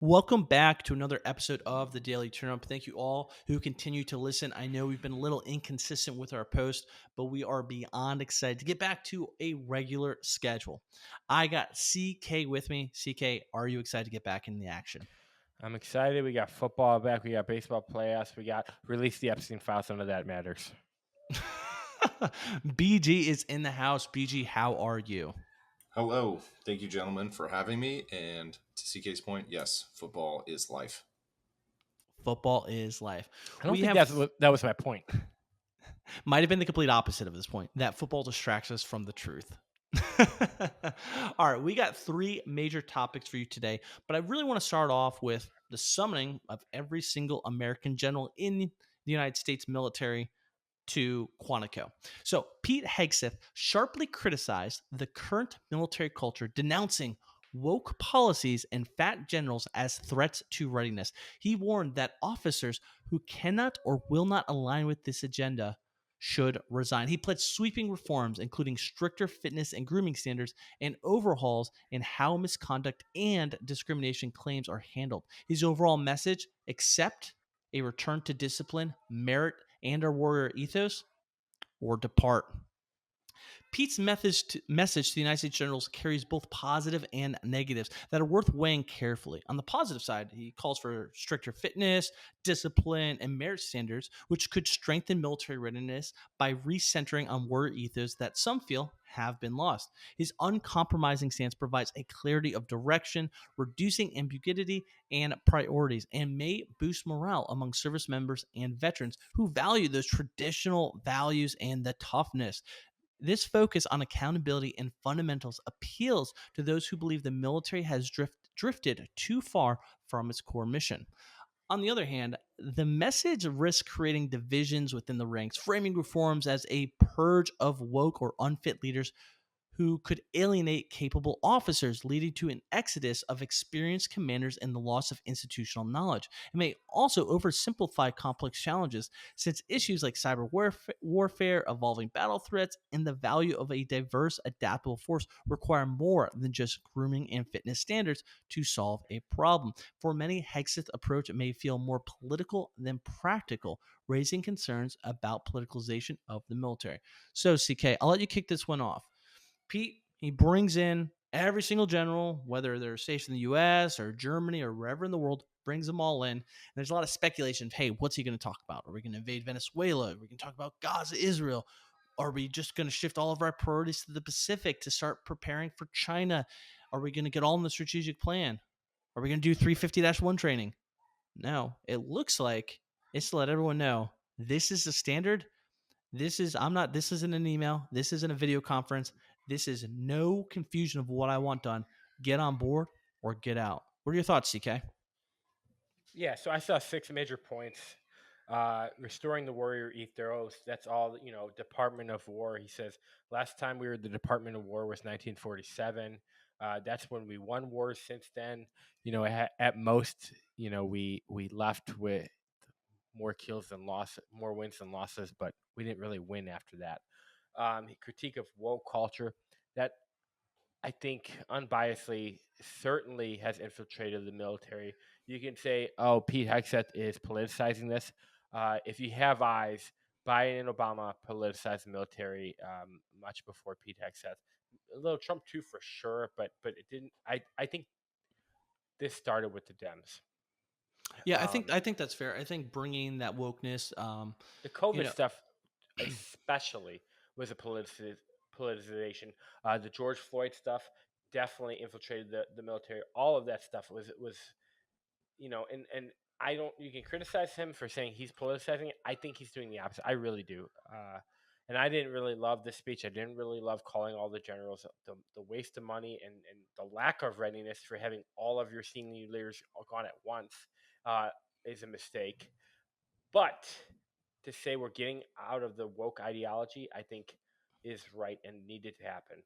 Welcome back to another episode of the Daily Turnup. Thank you all who continue to listen. I know we've been a little inconsistent with our post, but we are beyond excited to get back to a regular schedule. I got CK with me. CK, are you excited to get back in the action? I'm excited. We got football back. We got baseball playoffs. We got release the Epstein files. None of that matters. BG is in the house. BG, how are you? Hello. Thank you, gentlemen, for having me. And to CK's point, yes, football is life. Football is life. I don't We think have that was my point. might have been the complete opposite of this point, that football distracts us from the truth. All right, we got three major topics for you today, but I really want to start off with the summoning of every single American general in the United States military to Quantico. So, Pete Hegseth sharply criticized the current military culture, denouncing woke policies and fat generals as threats to readiness. He warned that officers who cannot or will not align with this agenda should resign. He pledged sweeping reforms, including stricter fitness and grooming standards and overhauls in how misconduct and discrimination claims are handled. His overall message: accept a return to discipline, merit, and our warrior ethos, or depart. Pete's message to the United States generals carries both positive and negatives that are worth weighing carefully. On the positive side, he calls for stricter fitness, discipline, and merit standards, which could strengthen military readiness by recentering on warrior ethos that some feel have been lost. His uncompromising stance provides a clarity of direction, reducing ambiguity and priorities, and may boost morale among service members and veterans who value those traditional values and the toughness. This focus on accountability and fundamentals appeals to those who believe the military has drifted too far from its core mission. On the other hand, the message risks creating divisions within the ranks, framing reforms as a purge of woke or unfit leaders who could alienate capable officers, leading to an exodus of experienced commanders and the loss of institutional knowledge. It may also oversimplify complex challenges, since issues like cyber warfare, evolving battle threats, and the value of a diverse, adaptable force require more than just grooming and fitness standards to solve a problem. For many, Hegseth's approach may feel more political than practical, raising concerns about politicalization of the military. So, CK, I'll let you kick this one off. Pete, he brings in every single general, whether they're stationed in the US or Germany or wherever in the world, brings them all in. And there's a lot of speculation of, hey, what's he going to talk about? Are we going to invade Venezuela? Are we going to talk about Gaza, Israel? Are we just going to shift all of our priorities to the Pacific to start preparing for China? Are we going to get all in the strategic plan? Are we going to do 350-1 training? No, it looks like it's to let everyone know this is the standard. This isn't an email. This isn't a video conference. This is no confusion of what I want done. Get on board or get out. What are your thoughts, CK? Yeah, so I saw six major points. Restoring the warrior ethos. That's all, Department of War. He says, last time we were the Department of War was 1947. That's when we won wars. Since then, at most, we left with more kills than losses, more wins than losses, but we didn't really win after that. Critique of woke culture that I think unbiasedly certainly has infiltrated the military. You can say, oh, Pete Hegseth is politicizing this. If you have eyes, Biden and Obama politicized the military much before Pete Hegseth. A little Trump too, for sure, but it didn't. I think this started with the Dems. Yeah, I think Um, I think that's fair. I think bringing that wokeness, the you COVID know, stuff, especially, was a politicization. The George Floyd stuff definitely infiltrated the military. All of that stuff was and I don't. You can criticize him for saying he's politicizing it. I think he's doing the opposite. I really do. And I didn't really love this speech. I didn't really love calling all the generals the waste of money and the lack of readiness for having all of your senior leaders gone at once uh, is a mistake. But to say we're getting out of the woke ideology, I think is right and needed to happen.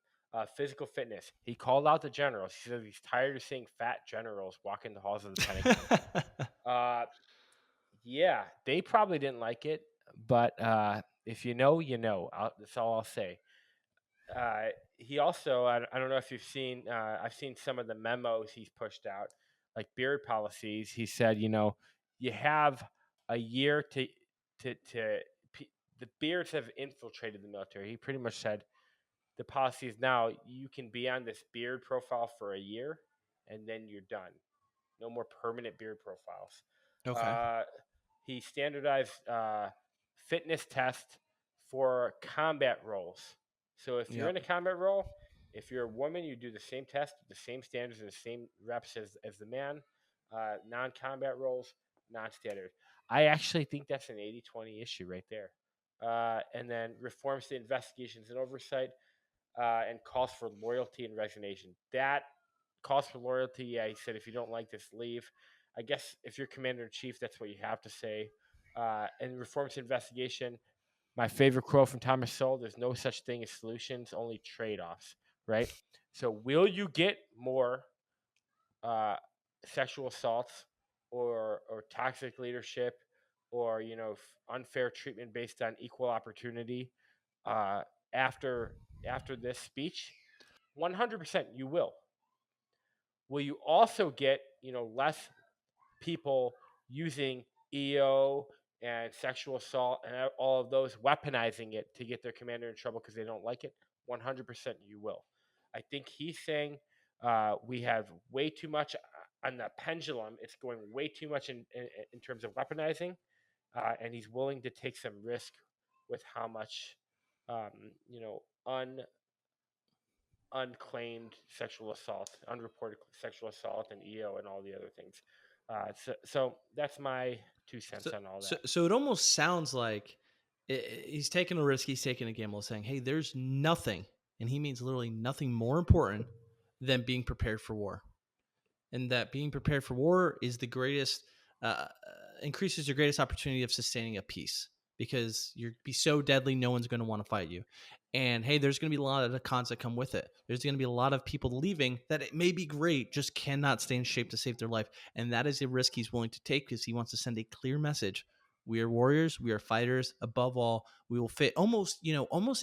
Physical fitness. He called out the generals. He said he's tired of seeing fat generals walk in the halls of the Pentagon. Uh, yeah, they probably didn't like it, but if you know, you know. That's all I'll say. He also, I don't know if you've seen, I've seen some of the memos he's pushed out. like beard policies, he said, you have a year to the beards have infiltrated the military. He pretty much said the policy is now you can be on this beard profile for a year and then you're done. No more permanent beard profiles. Okay. Uh, he standardized fitness test for combat roles. So if you're Yep. in a combat role, if you're a woman, you do the same test, the same standards, and the same reps as the man. Non-combat roles, non-standard. I actually think that's an 80-20 issue right there. And then reforms to investigations and oversight, and calls for loyalty and resignation. That calls for loyalty. Yeah, he said if you don't like this, leave. I guess if you're commander in chief, that's what you have to say. And reforms to investigation. My favorite quote from Thomas Sowell: "There's no such thing as solutions, only trade-offs." Right. So, will you get more uh, sexual assaults or toxic leadership or unfair treatment based on equal opportunity uh, after this speech? 100% you will you also get less people using EO and sexual assault and all of those weaponizing it to get their commander in trouble because they don't like it? 100% you will. I think he's saying we have way too much on the pendulum. It's going way too much in terms of weaponizing, and he's willing to take some risk with how much um, you know un unclaimed sexual assault, unreported sexual assault, and EO, and all the other things. So that's my 2 cents So, on all so, that. so it almost sounds like he's taking a risk. He's taking a gamble, saying, "Hey, there's nothing," and he means literally nothing more important than being prepared for war. And that being prepared for war is the greatest, increases your greatest opportunity of sustaining a peace because you'll be so deadly, no one's going to want to fight you. And hey, there's going to be a lot of the cons that come with it. There's going to be a lot of people leaving that it may be great, just cannot stay in shape to save their life. And that is a risk he's willing to take because he wants to send a clear message. We are warriors. We are fighters. Above all, we will fit almost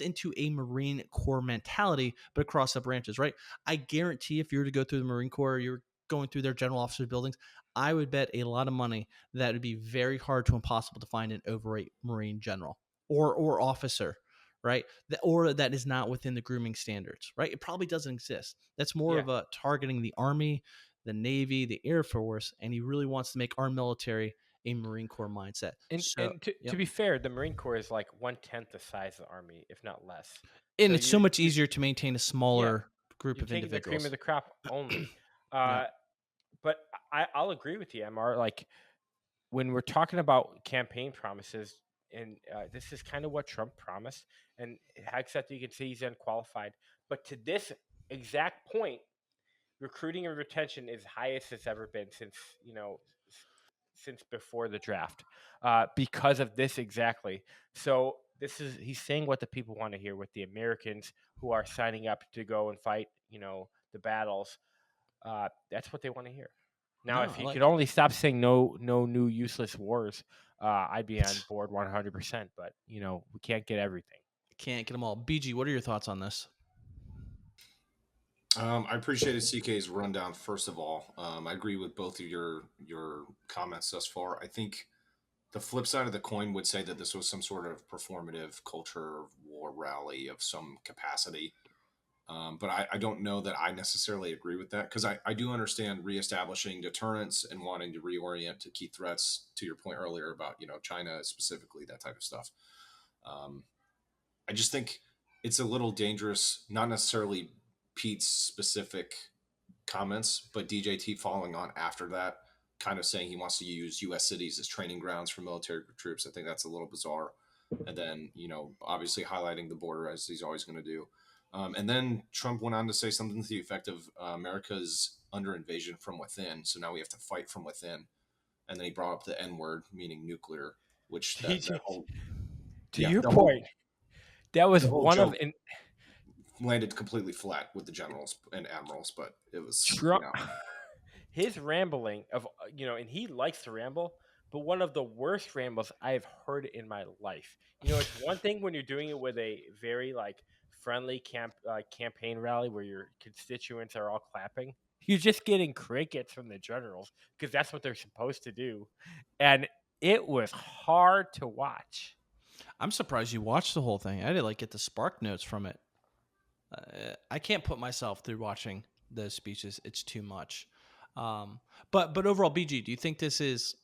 into a Marine Corps mentality, but across the branches, right? I guarantee if you were to go through the Marine Corps, you're going through their general officer buildings, I would bet a lot of money that it would be very hard to impossible to find an overweight Marine general or officer, right? Or that is not within the grooming standards, right? It probably doesn't exist. That's more Yeah, of a targeting the Army, the Navy, the Air Force, and he really wants to make our military a Marine Corps mindset. and So, and to yep. be fair, the Marine Corps is like 1/10 the size of the Army, if not less. And So it's so much you easier to maintain a yeah, smaller group you're of taking the cream of individuals. the crop only. Yep. Uh, but I'll agree with you, Mr. Like when we're talking about campaign promises, and this is kind of what Trump promised, and Hegseth, you can see he's unqualified. But to this exact point, recruiting and retention is highest it's ever been since since before the draft, because of this exactly. So this is he's saying what the people want to hear, with the Americans who are signing up to go and fight the battles. That's what they want to hear. Now, No, if I he could like it. only stop saying no new useless wars, I'd be on board 100%. But we can't get everything. Can't get them all. BG, what are your thoughts on this? I appreciated CK's rundown. First of all, I agree with both of your comments thus far. I think the flip side of the coin would say that this was some sort of performative culture war rally of some capacity. But I don't know that I necessarily agree with that because I do understand reestablishing deterrence and wanting to reorient to key threats. To your point earlier about China specifically, that type of stuff. Um, I just think it's a little dangerous, not necessarily Pete's specific comments, but DJT following on after that, kind of saying he wants to use U.S. cities as training grounds for military troops. I think that's a little bizarre. And then, obviously highlighting the border as he's always going to do. And then Trump went on to say something to the effect of America's under invasion from within. So now we have to fight from within. And then he brought up the N word, meaning nuclear, which that whole, To yeah, your point, that the was whole one of joke in landed completely flat with the generals and admirals, but it was, Trump. His rambling and he likes to ramble, but one of the worst rambles I have heard in my life. It's one thing when you're doing it with a very like friendly campaign rally where your constituents are all clapping. You're just getting crickets from the generals because that's what they're supposed to do. And it was hard to watch. I'm surprised you watched the whole thing. I did like get the spark notes from it. I can't put myself through watching those speeches. It's too much. But overall, BG, do you think this is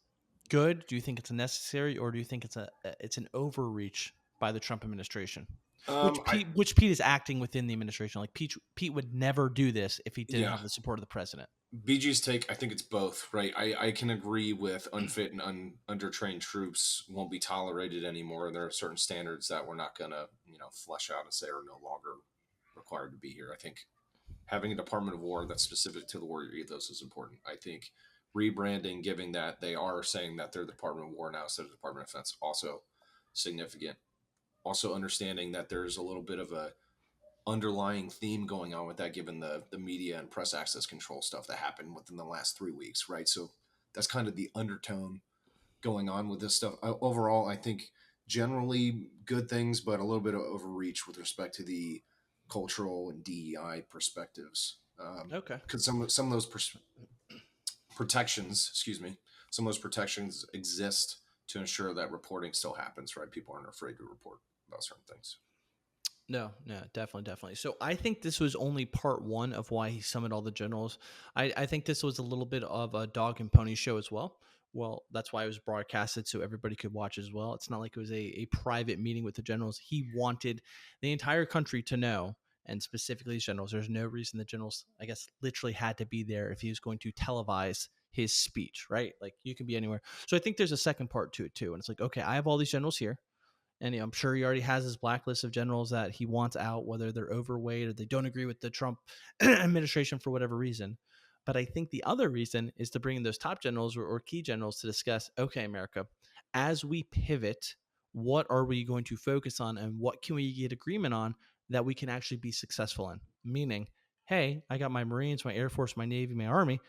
good? Do you think it's necessary, or do you think it's an overreach by the Trump administration? Um, I Which Pete is acting within the administration. Like Pete would never do this if he didn't yeah. have the support of the president. BG's take, I think it's both, right? I can agree with unfit and undertrained troops won't be tolerated anymore. There are certain standards that we're not going to, flesh out and say are no longer required to be here. I think having a Department of War that's specific to the warrior ethos is important. I think rebranding, giving that they are saying that they're the Department of War now instead of Department of Defense, also significant. Also understanding that there's a little bit of a underlying theme going on with that, given the media and press access control stuff that happened within the last 3 weeks, right? So that's kind of the undertone going on with this stuff. Overall, I think generally good things, but a little bit of overreach with respect to the cultural and DEI perspectives. Okay. Because some of those protections, excuse me, some of those protections exist to ensure that reporting still happens, right? People aren't afraid to report about certain things. No, definitely. So I think this was only part one of why he summoned all the generals. I think this was a little bit of a dog and pony show as well. Well, that's why it was broadcasted so everybody could watch as well. It's not like it was a private meeting with the generals. He wanted the entire country to know, and specifically his generals. There's no reason the generals, I guess, literally had to be there if he was going to televise his speech, right? Like you can be anywhere. So I think there's a second part to it too. And it's like, okay, I have all these generals here. And I'm sure he already has his blacklist of generals that he wants out, whether they're overweight or they don't agree with the Trump administration for whatever reason. But I think the other reason is to bring in those top generals or key generals to discuss, okay, America, as we pivot, what are we going to focus on and what can we get agreement on that we can actually be successful in? Meaning, hey, I got my Marines, my Air Force, my Navy, my Army.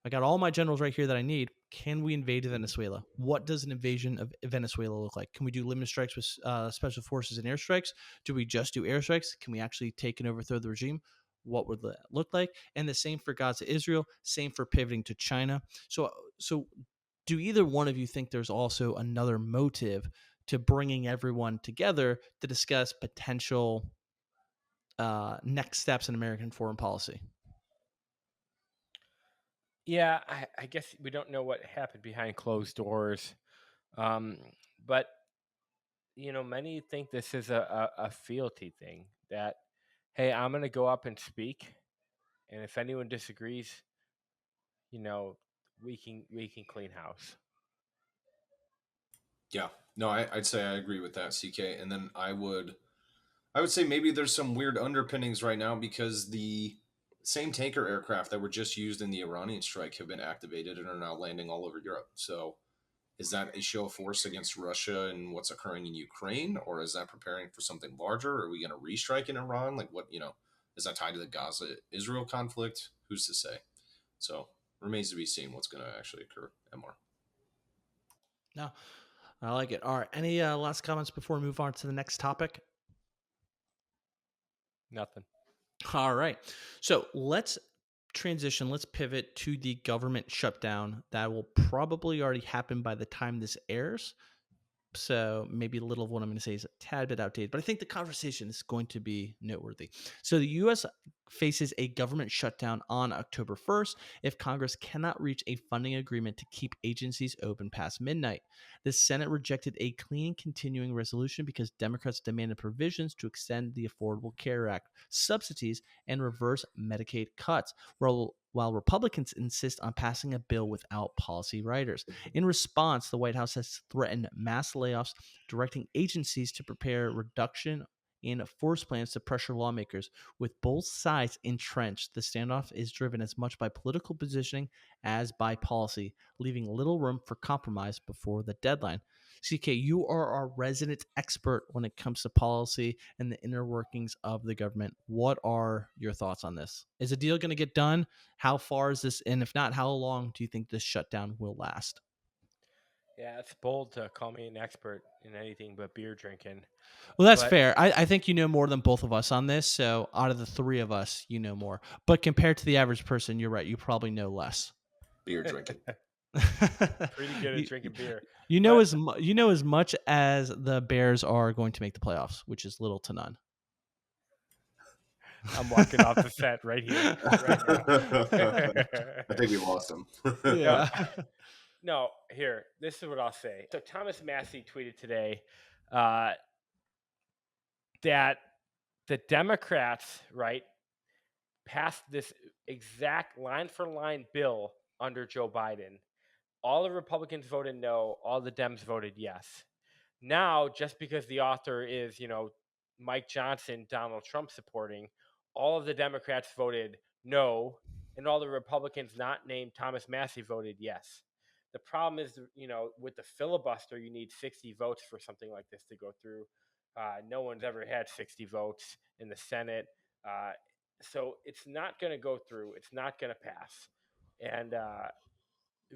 I got all my generals right here that I need. Can we invade Venezuela? What does an invasion of Venezuela look like? Can we do limited strikes with special forces and airstrikes? Do we just do airstrikes? Can we actually take and overthrow the regime? What would that look like? And the same for Gaza, Israel. Same for pivoting to China. So, do either one of you think there's also another motive to bringing everyone together to discuss potential next steps in American foreign policy? Yeah, I guess we don't know what happened behind closed doors. Um, but, many think this is a fealty thing that, hey, I'm going to go up and speak. And if anyone disagrees, you know, we can clean house. Yeah, no, I'd say I agree with that, CK. And then I would say maybe there's some weird underpinnings right now because the same tanker aircraft that were just used in the Iranian strike have been activated and are now landing all over Europe. So is that a show of force against Russia and what's occurring in Ukraine, or is that preparing for something larger? Are we going to restrike in Iran? Like what, is that tied to the Gaza Israel conflict? Who's to say? So remains to be seen what's going to actually occur. MR. No, I like it. All right. Any last comments before we move on to the next topic? Nothing. All right. So let's transition. Let's pivot to the government shutdown that will probably already happen by the time this airs. So maybe a little of what I'm going to say is a tad bit outdated, but I think the conversation is going to be noteworthy. So the U.S. faces a government shutdown on October 1st if Congress cannot reach a funding agreement to keep agencies open past midnight. The Senate rejected a clean continuing resolution because Democrats demanded provisions to extend the Affordable Care Act subsidies and reverse Medicaid cuts, while Republicans insist on passing a bill without policy riders. In response, the White House has threatened mass layoffs, directing agencies to prepare reduction in force plans to pressure lawmakers. With both sides entrenched, the standoff is driven as much by political positioning as by policy, leaving little room for compromise before the deadline. CK, you are our resident expert when it comes to policy and the inner workings of the government. What are your thoughts on this? Is a deal going to get done? How far is this? And if not, how long do you think this shutdown will last? Yeah, it's bold to call me an expert in anything but beer drinking. Well, that's But fair. I think you know more than both of us on this. So out of the three of us, you know more. But compared to the average person, you're right. You probably know less. Beer drinking. pretty good at you, drinking beer. you know But you know as much as the Bears are going to make the playoffs, which is little to none. I'm walking off the set right here, right now. I think we lost him. no, Yeah. no. Here, this is what I'll say. So Thomas Massey tweeted today uh, that the Democrats, right, passed this exact line for line bill under Joe Biden. All the Republicans voted no, all the Dems voted yes. Now, just because the author is, Mike Johnson, Donald Trump supporting, all of the Democrats voted no, and all the Republicans not named Thomas Massey voted yes. The problem is, with the filibuster, you need 60 votes for something like this to go through. No one's ever had 60 votes in the Senate. So it's not going to go through. It's not going to pass. And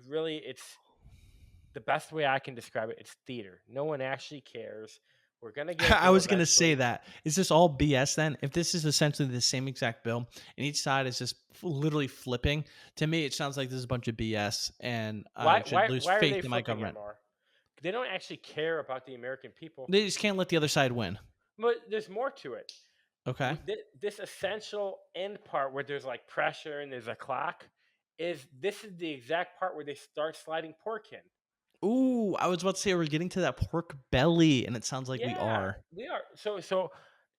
really, it's the best way I can describe it. It's theater. No one actually cares. We're going to get a I bill was going to say eventually. that. Is this all BS then? If this is essentially the same exact bill and each side is just literally flipping, to me, it sounds like this is a bunch of BS and I Why, should why, lose why are they faith in my flipping it government. more? They don't actually care about the American people. They just can't let the other side win. But there's more to it. Okay. This essential end part where there's like pressure and there's a clock this is the exact part where they start sliding pork in. Ooh, I was about to say we're getting to that pork belly, and it sounds like we Yeah, are. we are. So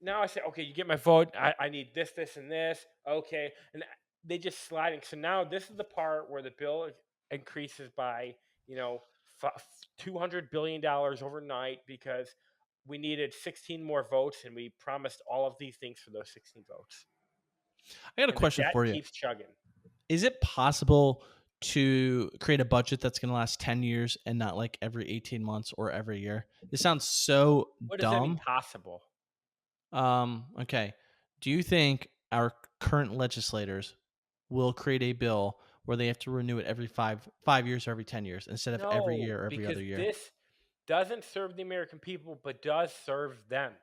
now I say, okay, you get my vote. I need this, this, and this. Okay, and they just sliding. So now this is the part where the bill increases by $200 billion overnight because we needed 16 more votes, and we promised all of these things for those 16 votes, I got a and the question debt for you. keeps chugging. Is it possible to create a budget that's going to last 10 years and not like every 18 months or every year? This sounds so What does that mean? dumb. Possible? Okay. Do you think our current legislators will create a bill where they have to renew it every five years or every 10 years instead of every No, year or every because other year? this doesn't serve the American people, but does serve them.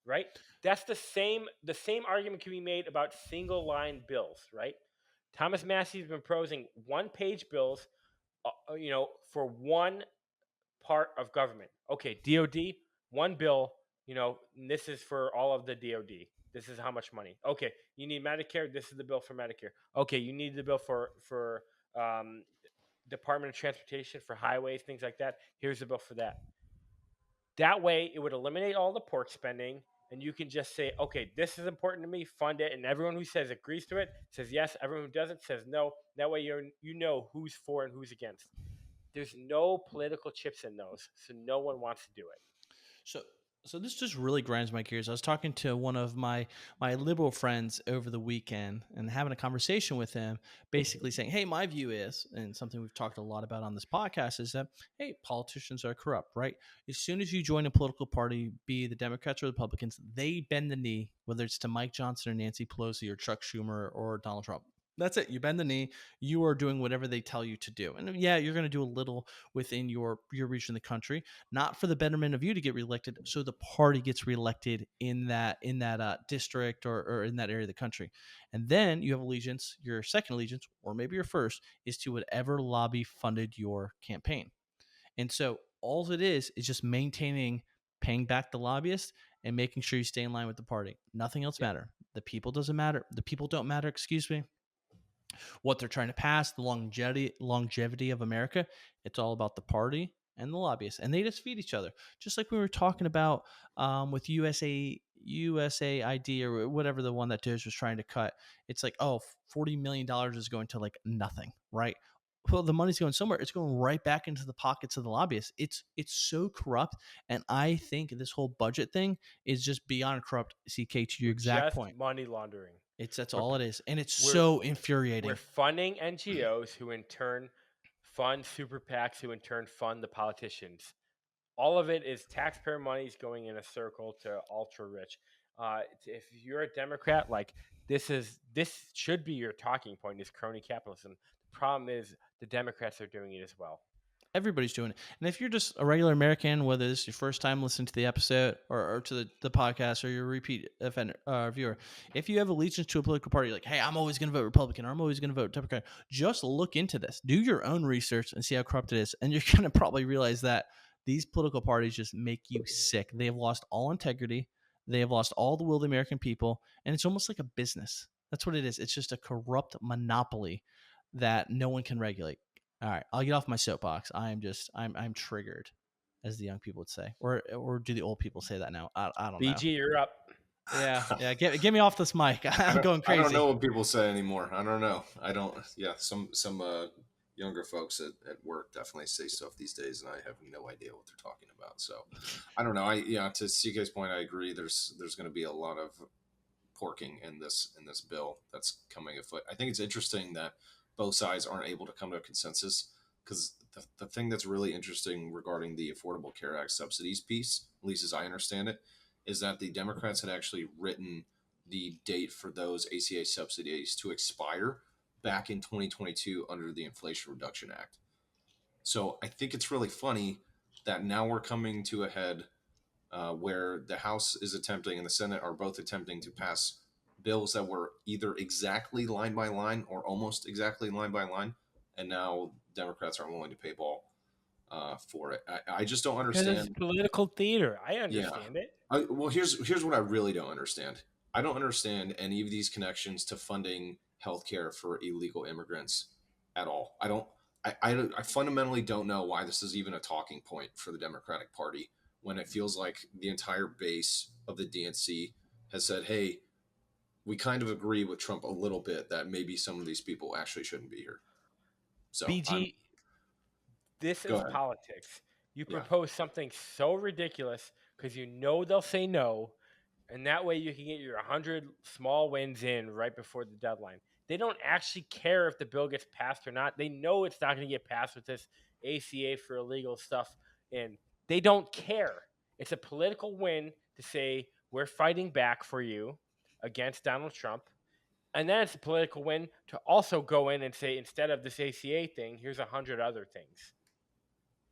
Right? That's the same argument can be made about single line bills, right? Thomas Massey's been proposing one-page bills, for one part of government. Okay, DOD, one bill, and this is for all of the DOD. This is how much money. Okay, you need Medicare. This is the bill for Medicare. Okay, you need the bill for um, Department of Transportation for highways, things like that. Here's the bill for that. That way, it would eliminate all the pork spending, and you can just say, okay, this is important to me, fund it, and everyone who says agrees to it says yes. Everyone who doesn't says no. That way, you know who's for and who's against. There's no political chips in those, so no one wants to do it. So so this just really grinds my gears. I was talking to one of my liberal friends over the weekend and having a conversation with him, basically saying, "Hey, my view is," and something we've talked a lot about on this podcast is that, hey, politicians are corrupt, right? As soon as you join a political party, be the Democrats or Republicans, they bend the knee, whether it's to Mike Johnson or Nancy Pelosi or Chuck Schumer or Donald Trump. That's it. You bend the knee. You are doing whatever they tell you to do, and yeah, you're going to do a little within your region of the country, not for the betterment of you to get reelected, so the party gets reelected in that district or in that area of the country. And then you have allegiance, your second allegiance, or maybe your first, is to whatever lobby funded your campaign. And so all it is just maintaining, paying back the lobbyist and making sure you stay in line with the party. Nothing else Yep. matter. The people doesn't matter. The people don't matter, excuse me. What they're trying to pass, the longevity of America. It's all about the party and the lobbyists, and they just feed each other. Just like we were talking about with USAID or whatever the one that Doge was trying to cut. It's like, oh, $40 million is going to like nothing, right? Well, the money's going somewhere. It's going right back into the pockets of the lobbyists. It's so corrupt, and I think this whole budget thing is just beyond corrupt. CK, to your exact Just point, money laundering. that's We're, all it is, and it's we're, so we're infuriating. funding NGOs who in turn fund super PACs who in turn fund the politicians. All of it is taxpayer money going in a circle to ultra rich. If you're a Democrat, like this should be your talking point is crony capitalism. The problem is the Democrats are doing it as well. Everybody's doing it. And if you're just a regular American, whether this is your first time listening to the episode or to the podcast, or you're a repeat offender, viewer, if you have allegiance to a political party, like, hey, I'm always going to vote Republican, or I'm always going to vote Democrat, just look into this. Do your own research and see how corrupt it is. And you're going to probably realize that these political parties just make you sick. They have lost all integrity. They have lost all the will of the American people. And it's almost like a business. That's what it is. It's just a corrupt monopoly that no one can regulate. All right, I'll get off my soapbox. I'm triggered, as the young people would say, or do the old people say that now? I don't know. BG, you're up. Yeah. Get me off this mic. I'm going crazy. I don't know what people say anymore. I don't know. I don't. Yeah, some younger folks at work definitely say stuff these days, and I have no idea what they're talking about. So I don't know. To CK's point, I agree. There's going to be a lot of porking in this bill that's coming afoot. I think it's interesting that both sides aren't able to come to a consensus, because the thing that's really interesting regarding the Affordable Care Act subsidies piece, at least as I understand it, is that the Democrats had actually written the date for those ACA subsidies to expire back in 2022 under the Inflation Reduction Act. So I think it's really funny that now we're coming to a head where the House is attempting and the Senate are both attempting to pass bills that were either exactly line by line or almost exactly line by line, and now Democrats aren't willing to pay ball for it. I just don't Because understand. it's political theater. I understand it. Well, here's what I really don't understand. I don't understand any of these connections to funding healthcare for illegal immigrants at all. I don't. I fundamentally don't know why this is even a talking point for the Democratic Party, when it feels like the entire base of the DNC has said, hey, we kind of agree with Trump a little bit that maybe some of these people actually shouldn't be here. So BG, this Go is ahead. politics. You Yeah. propose something so ridiculous because you know they'll say no, and that way you can get your 100 small wins in right before the deadline. They don't actually care if the bill gets passed or not. They know it's not going to get passed with this ACA for illegal stuff, and they don't care. It's a political win to say we're fighting back for you against Donald Trump. And then it's a political win to also go in and say, instead of this ACA thing, here's 100 other things.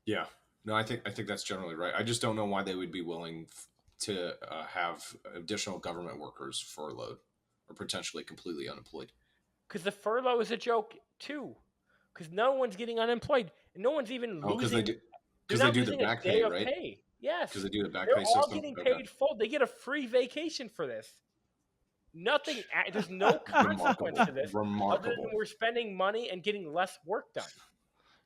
Yeah, no, I think that's generally right. I just don't know why they would be willing to have additional government workers furloughed or potentially completely unemployed. Because the furlough is a joke too. Because no one's getting unemployed, and no one's even losing. Because they do the back pay, right? Pay. Yes, because they do the back They're pay all system. getting paid full. They get a free vacation for this. Nothing. There's no consequence to this. Remarkable. Other than we're spending money and getting less work done.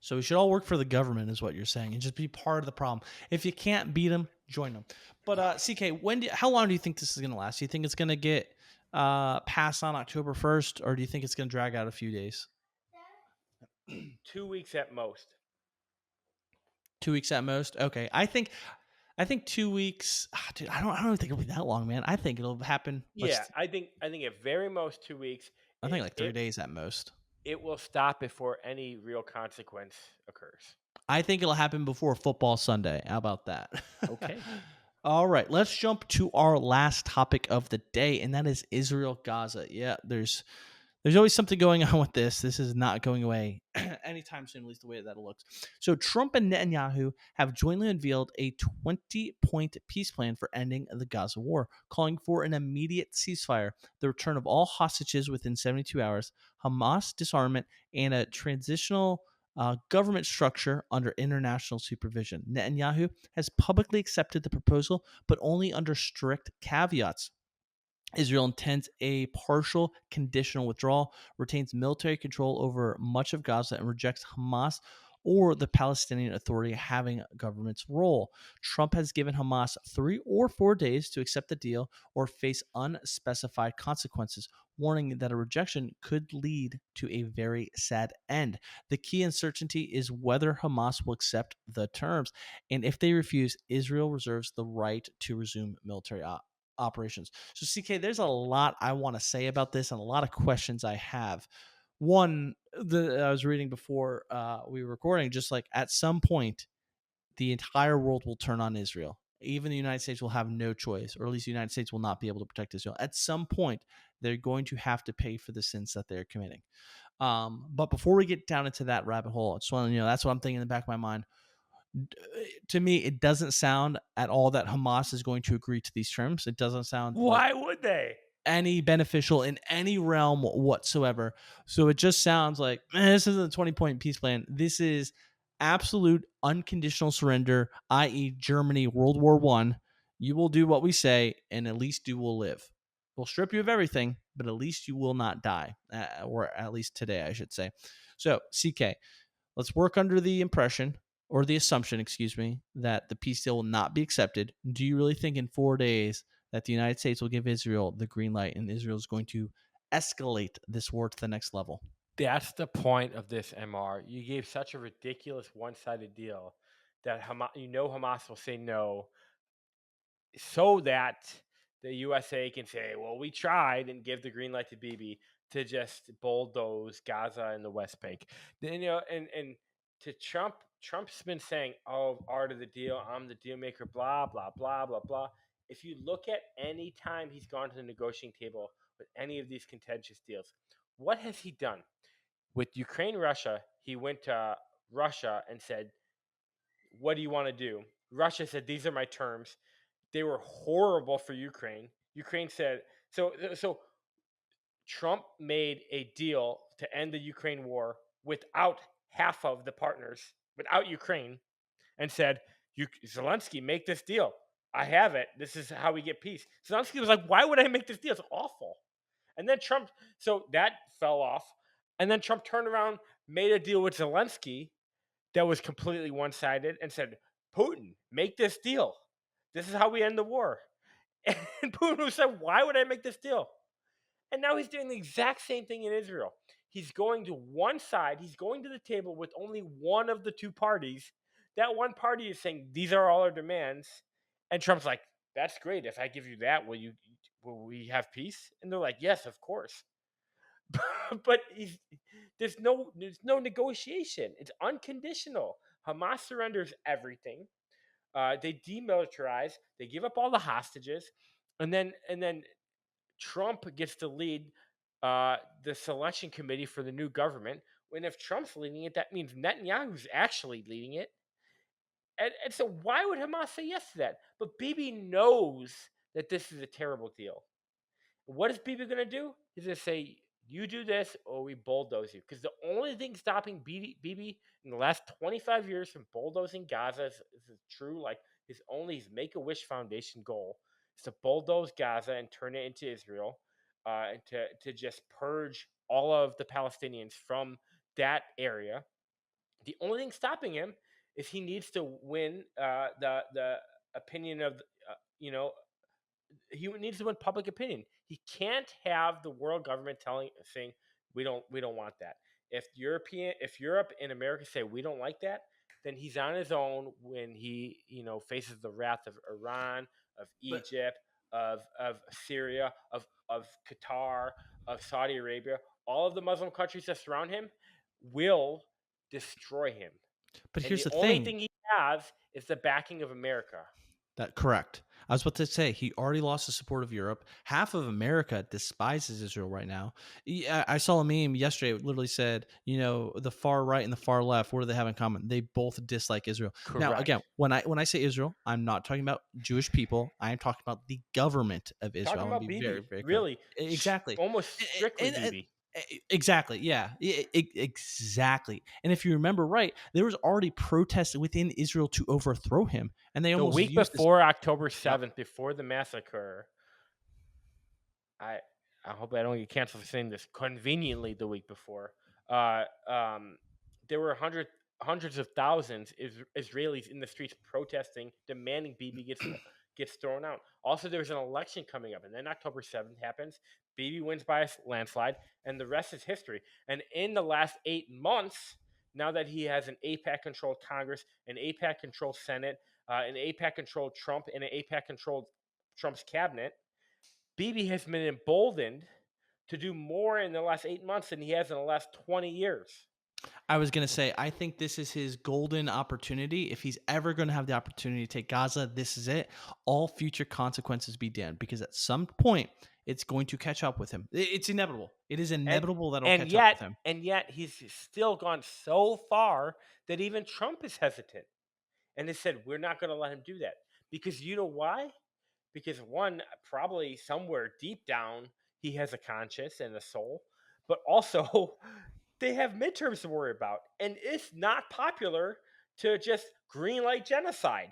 So we should all work for the government, is what you're saying, and just be part of the problem. If you can't beat them, join them. But CK, how long do you think this is going to last? Do you think it's going to get passed on October 1st, or do you think it's going to drag out a few days? 2 weeks at most. 2 weeks at most. Okay, I think 2 weeks. Dude, I don't think it'll be that long, man. I think it'll happen. Yeah, I think at very most 2 weeks. I think like 3 days at most. It will stop before any real consequence occurs. I think it'll happen before football Sunday. How about that? Okay. All right, let's jump to our last topic of the day, and that is Israel-Gaza. Yeah, there's always something going on with this. This is not going away anytime soon, at least the way that it looks. So Trump and Netanyahu have jointly unveiled a 20-point peace plan for ending the Gaza war, calling for an immediate ceasefire, the return of all hostages within 72 hours, Hamas disarmament, and a transitional government structure under international supervision. Netanyahu has publicly accepted the proposal, but only under strict caveats. Israel intends a partial conditional withdrawal, retains military control over much of Gaza, and rejects Hamas or the Palestinian Authority having a government's role. Trump has given Hamas 3 or 4 days to accept the deal or face unspecified consequences, warning that a rejection could lead to a very sad end. The key uncertainty is whether Hamas will accept the terms, and if they refuse, Israel reserves the right to resume military operations. So CK, there's a lot I want to say about this and a lot of questions I have. One, I was reading before we were recording, just like at some point, the entire world will turn on Israel. Even the United States will have no choice, or at least the United States will not be able to protect Israel. At some point, they're going to have to pay for the sins that they're committing. But before we get down into that rabbit hole, I just want to, that's what I'm thinking in the back of my mind. To me, it doesn't sound at all that Hamas is going to agree to these terms. It doesn't sound like Why would they? any beneficial in any realm whatsoever. So it just sounds like this isn't a 20-point peace plan. This is absolute unconditional surrender, i.e., Germany, World War I. You will do what we say, and at least you will live. We'll strip you of everything, but at least you will not die, or at least today, I should say. So, CK, let's work under the impression or the assumption, excuse me, that the peace deal will not be accepted. Do you really think in 4 days that the United States will give Israel the green light and Israel is going to escalate this war to the next level? That's the point of this, MR. You gave such a ridiculous one-sided deal that Hamas will say no, so that the USA can say, well, we tried, and give the green light to Bibi to just bulldoze Gaza and the West Bank. Then, and to Trump's been saying, oh, art of the deal, I'm the deal maker, blah, blah, blah, blah, blah. If you look at any time he's gone to the negotiating table with any of these contentious deals, what has he done? With Ukraine, Russia, he went to Russia and said, what do you want to do? Russia said, these are my terms. They were horrible for Ukraine. Ukraine said, so Trump made a deal to end the Ukraine war without half of the partners, without Ukraine, and said, Zelensky, make this deal. I have it. This is how we get peace. Zelensky was like, why would I make this deal? It's awful. And then Trump, so that fell off. And then Trump turned around, made a deal with Zelensky that was completely one-sided and said, Putin, make this deal. This is how we end the war. And Putin said, why would I make this deal? And now he's doing the exact same thing in Israel. He's going to one side, he's going to the table with only one of the two parties. That one party is saying, these are all our demands. And Trump's like, that's great. If I give you that, will we have peace? And they're like, yes, of course. But there's no negotiation. It's unconditional. Hamas surrenders everything. They demilitarize. They give up all the hostages, and then Trump gets to lead the selection committee for the new government. When if Trump's leading it, that means Netanyahu's actually leading it. And so why would Hamas say yes to that? But Bibi knows that this is a terrible deal. What is Bibi going to do? He's going to say, you do this or we bulldoze you. Because the only thing stopping Bibi in the last 25 years from bulldozing Gaza is true. Like his Make-A-Wish Foundation goal is to bulldoze Gaza and turn it into Israel, and to just purge all of the Palestinians from that area. The only thing stopping him is he needs to win the opinion of he needs to win public opinion. He can't have the world government saying we don't want that. If Europe and America say we don't like that, then he's on his own when he faces the wrath of Iran, of Egypt, of Syria, of Qatar, of Saudi Arabia. All of the Muslim countries that surround him will destroy him. But here's the only thing he has is the backing of America. Correct. I was about to say, he already lost the support of Europe. Half of America despises Israel right now. I saw a meme yesterday. It literally said, the far right and the far left, what do they have in common? They both dislike Israel. Correct. Now, again, when I say Israel, I'm not talking about Jewish people. I am talking about the government of Israel. Talking about Bibi. Very, very really? Exactly. Almost strictly Bibi. Exactly. Yeah. Exactly. And if you remember right, there was already protests within Israel to overthrow him, and they almost the week before October 7th, before the massacre. I hope I don't get canceled for saying this. Conveniently, the week before, there were hundreds of thousands Israelis in the streets protesting, demanding Bibi gets thrown out. Also, there's an election coming up, and then October 7th happens. Bibi wins by a landslide, and the rest is history. And in the last 8 months, now that he has an AIPAC-controlled Congress, an AIPAC-controlled Senate, an AIPAC-controlled Trump, and an AIPAC-controlled Trump's cabinet, Bibi has been emboldened to do more in the last 8 months than he has in the last 20 years. I was going to say, I think this is his golden opportunity. If he's ever going to have the opportunity to take Gaza, this is it. All future consequences be damned. Because at some point, it's going to catch up with him. It's inevitable. It is and inevitable that it'll and catch up yet with him. and yet he's still gone so far that even Trump is hesitant and has said we're not going to let him do that, because you know why? Because one, probably somewhere deep down he has a conscience and a soul, but also they have midterms to worry about, and it's not popular to just greenlight genocide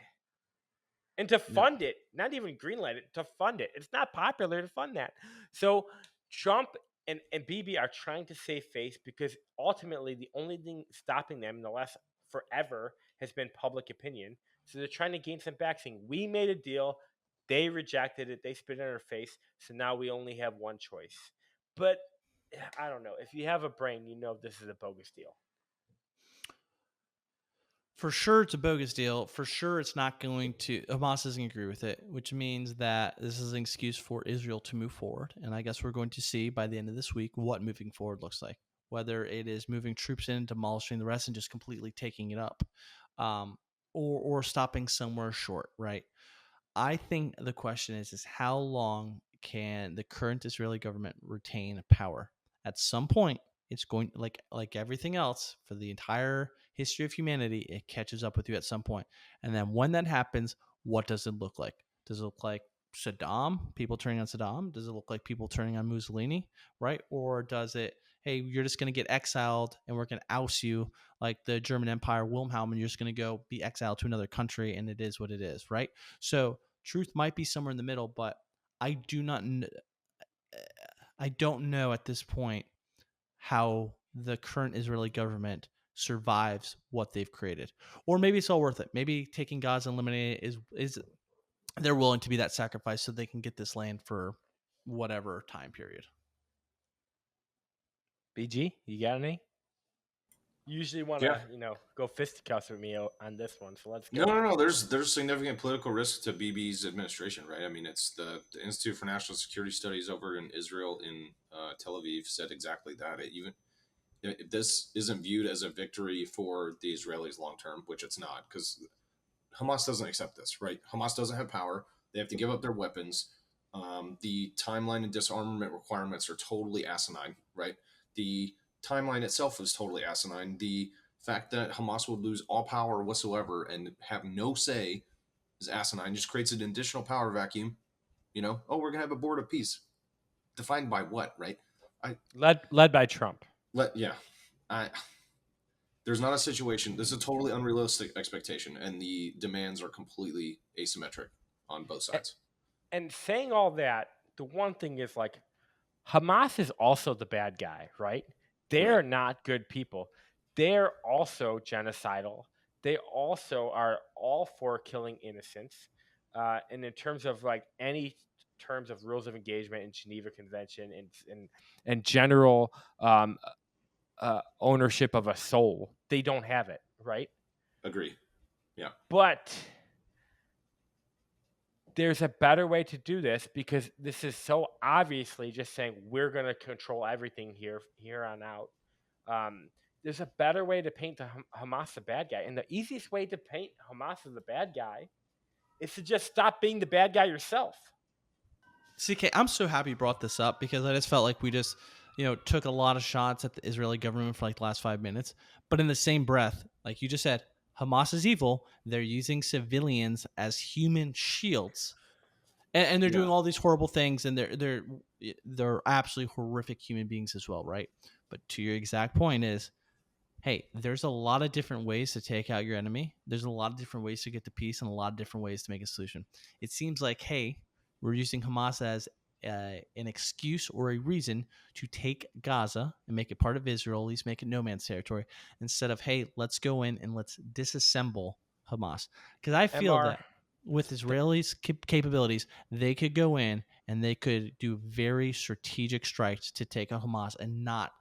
and to No. fund it. Not even greenlight it, to fund it. It's not popular to fund that. So Trump and Bibi are trying to save face, because ultimately the only thing stopping them in the last forever has been public opinion. So they're trying to gain some back, saying we made a deal, they rejected it, they spit in our face, so now we only have one choice. But I don't know. If you have a brain, you know this is a bogus deal. For sure, it's a bogus deal. For sure, it's not going to. Hamas doesn't agree with it, which means that this is an excuse for Israel to move forward. And I guess we're going to see by the end of this week what moving forward looks like. Whether it is moving troops in, demolishing the rest, and just completely taking it up, or stopping somewhere short. Right. I think the question is how long can the current Israeli government retain power? At some point, it's going like everything else for the entire history of humanity, it catches up with you at some point. And then when that happens, what does it look like? Does it look like Saddam, people turning on Saddam? Does it look like people turning on Mussolini, right? Or does it, hey, you're just going to get exiled and we're going to oust you like the German Empire, Wilhelm, and you're just going to go be exiled to another country, and it is what it is, right? So truth might be somewhere in the middle, but I do not. I don't know at this point how the current Israeli government survives what they've created, or maybe it's all worth it. Maybe taking Gaza and eliminating it is they're willing to be that sacrifice so they can get this land for whatever time period. BG, you got any? You usually want to, go fisticuffs with me on this one, so let's go. No. There's significant political risk to Bibi's administration, right? I mean, it's the Institute for National Security Studies over in Israel in Tel Aviv said exactly that. If this isn't viewed as a victory for the Israelis long term, which it's not, because Hamas doesn't accept this, right? Hamas doesn't have power. They have to give up their weapons. The timeline and disarmament requirements are totally asinine, right? The timeline itself is totally asinine. The fact that Hamas would lose all power whatsoever and have no say is asinine. Just creates an additional power vacuum. We're going to have a board of peace. Defined by what, right? Led by Trump. There's not a situation. This is a totally unrealistic expectation, and the demands are completely asymmetric on both sides. And saying all that, the one thing is like, Hamas is also the bad guy, right? They're not good people. They're also genocidal. They also are all for killing innocents. And in terms of like any terms of rules of engagement in Geneva Convention and general ownership of a soul, they don't have it, right? Agree. Yeah. But there's a better way to do this, because this is so obviously just saying we're going to control everything here on out. There's a better way to paint Hamas the bad guy. And the easiest way to paint Hamas as the bad guy is to just stop being the bad guy yourself. CK, I'm so happy you brought this up, because I just felt like we just, took a lot of shots at the Israeli government for like the last 5 minutes. But in the same breath, like you just said, Hamas is evil. They're using civilians as human shields, and they're doing all these horrible things, and they're absolutely horrific human beings as well, right? But to your exact point is, hey, there's a lot of different ways to take out your enemy. There's a lot of different ways to get to peace, and a lot of different ways to make a solution. It seems like, hey, we're using Hamas as an excuse or a reason to take Gaza and make it part of Israel, at least make it no man's territory, instead of, hey, let's go in and let's disassemble Hamas. Because I feel that with Israelis' capabilities, they could go in and they could do very strategic strikes to take out Hamas and not,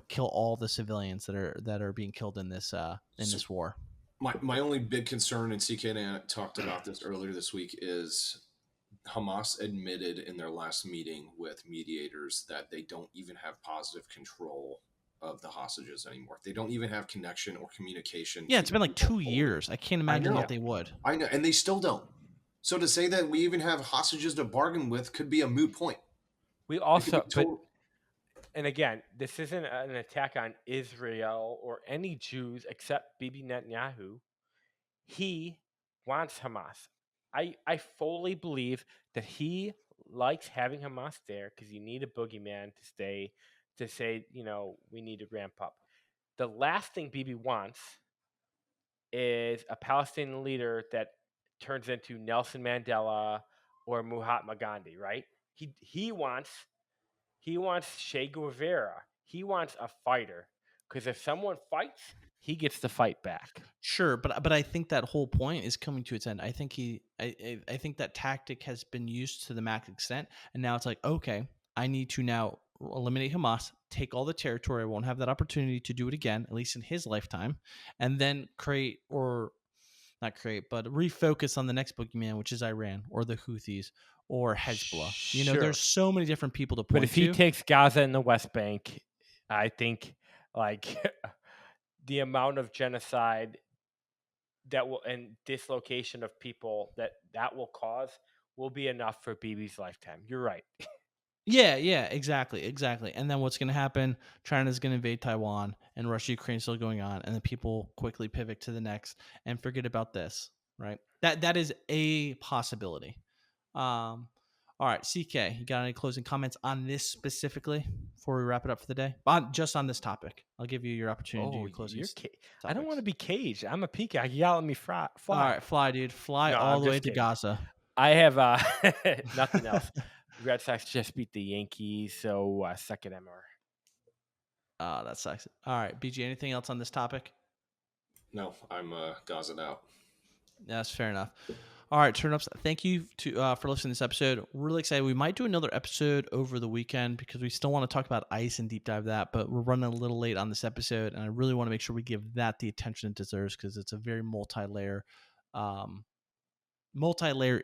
kill all the civilians that are being killed in this this war. My only big concern, and CK and I talked about this earlier this week, is Hamas admitted in their last meeting with mediators that they don't even have positive control of the hostages anymore. They don't even have connection or communication. Yeah, it's been like 2 years. I can't imagine that they would. I know, and they still don't. So to say that we even have hostages to bargain with could be a moot point. We also, and again, this isn't an attack on Israel or any Jews except Bibi Netanyahu. He wants Hamas. I fully believe that he likes having Hamas there because you need a boogeyman to say, we need to ramp up. The last thing Bibi wants is a Palestinian leader that turns into Nelson Mandela or Mahatma Gandhi, right? He wants Che Guevara. He wants a fighter because if someone fights, he gets to fight back. Sure, but I think that whole point is coming to its end. I think I think that tactic has been used to the max extent, and now it's like, okay, I need to now eliminate Hamas, take all the territory. I won't have that opportunity to do it again, at least in his lifetime, and then create, or not create, but refocus on the next boogeyman, which is Iran or the Houthis or Hezbollah. Sure. There's so many different people to point But if he to. takes Gaza and the West Bank, I think like the amount of genocide that will and dislocation of people that will cause will be enough for Bibi's lifetime. You're right. Yeah, exactly. And then what's going to happen? China's going to invade Taiwan, and Russia, Ukraine is still going on, and then people quickly pivot to the next and forget about this, right? That is a possibility. All right, CK, you got any closing comments on this specifically before we wrap it up for the day? Just on this topic, I'll give you your opportunity to do your closing. I don't want to be caged. I'm a peacock. You gotta let me fly. All right, fly, dude. Fly No, all I'm the way just to kidding. Gaza. I have nothing else. Red Sox just beat the Yankees, so suck it, MR. Oh, that sucks. All right, BG, anything else on this topic? No, I'm Gaza'd out. That's fair enough. All right, turn ups. Thank you for listening to this episode. Really excited. We might do another episode over the weekend because we still want to talk about ICE and deep dive that, but we're running a little late on this episode, and I really want to make sure we give that the attention it deserves because it's a very multi-layer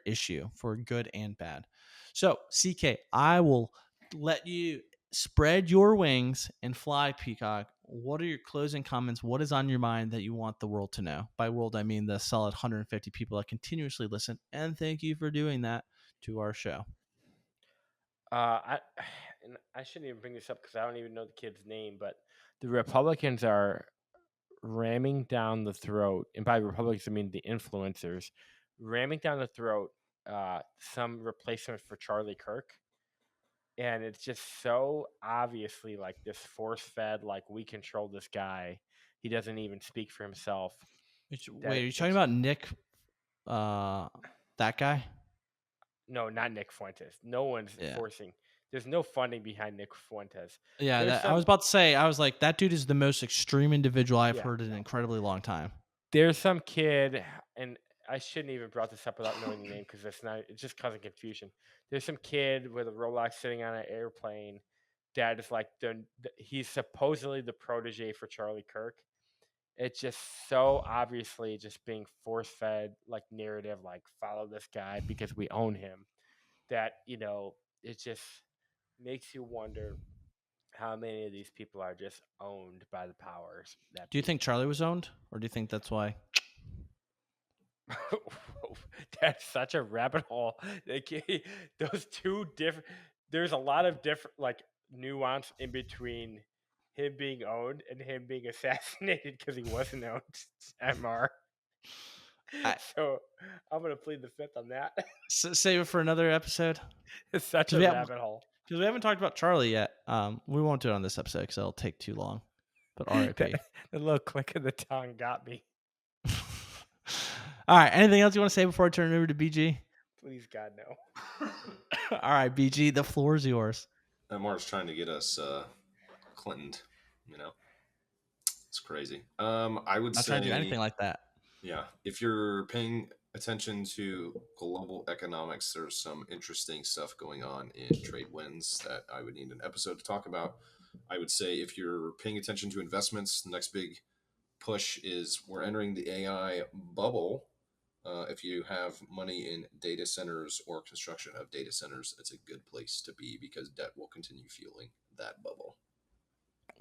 issue for good and bad. So, CK, I will let you spread your wings and fly, Peacock. What are your closing comments? What is on your mind that you want the world to know? By world, I mean the solid 150 people that continuously listen. And thank you for doing that to our show. I shouldn't even bring this up because I don't even know the kid's name, but the Republicans are ramming down the throat, and by Republicans I mean the influencers, ramming down the throat some replacement for Charlie Kirk. And it's just so obviously like this force-fed, like we control this guy. He doesn't even speak for himself. Wait, are you talking about Nick, that guy? No, not Nick Fuentes. No one's forcing. There's no funding behind Nick Fuentes. Yeah, I was about to say, I was like, that dude is the most extreme individual I've heard in an incredibly long time. There's some kid, and I shouldn't even brought this up without knowing the name because it's just causing confusion. There's some kid with a Rolex sitting on an airplane that is like he's supposedly the protege for Charlie Kirk. It's just so obviously just being force fed like narrative, like follow this guy because we own him. That it just makes you wonder how many of these people are just owned by the powers. Do you think Charlie was owned, or do you think that's why? That's such a rabbit hole. Those two different. There's a lot of different like nuance in between him being owned and him being assassinated because he wasn't owned. MR. So I'm gonna plead the fifth on that. Save it for another episode. It's such a rabbit hole because we haven't talked about Charlie yet. We won't do it on this episode because it'll take too long. But R.I.P. The little click of the tongue got me. All right. Anything else you want to say before I turn it over to BG? Please, God, no. All right, BG, the floor is yours. Mark's trying to get us Clintoned, It's crazy. I would say... Not trying to do anything like that. Yeah. If you're paying attention to global economics, there's some interesting stuff going on in trade winds that I would need an episode to talk about. I would say if you're paying attention to investments, the next big push is we're entering the AI bubble. If you have money in data centers or construction of data centers, it's a good place to be because debt will continue fueling that bubble.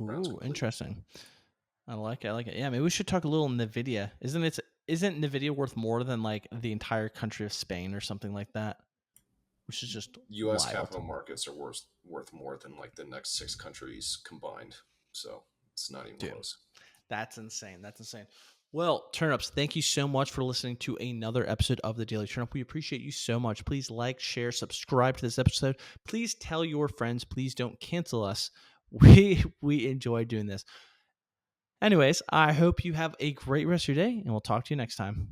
Ooh, interesting. I like it. Yeah, maybe we should talk a little NVIDIA. Isn't NVIDIA worth more than like the entire country of Spain or something like that? which is just U.S. wild. capital markets are worth more than like the next 6 countries combined. So it's not even Dude. close. That's insane. That's insane. Well, Turnips, thank you so much for listening to another episode of the Daily Turnip. We appreciate you so much. Please like, share, subscribe to this episode. Please tell your friends. Please don't cancel us. We enjoy doing this. Anyways, I hope you have a great rest of your day, and we'll talk to you next time.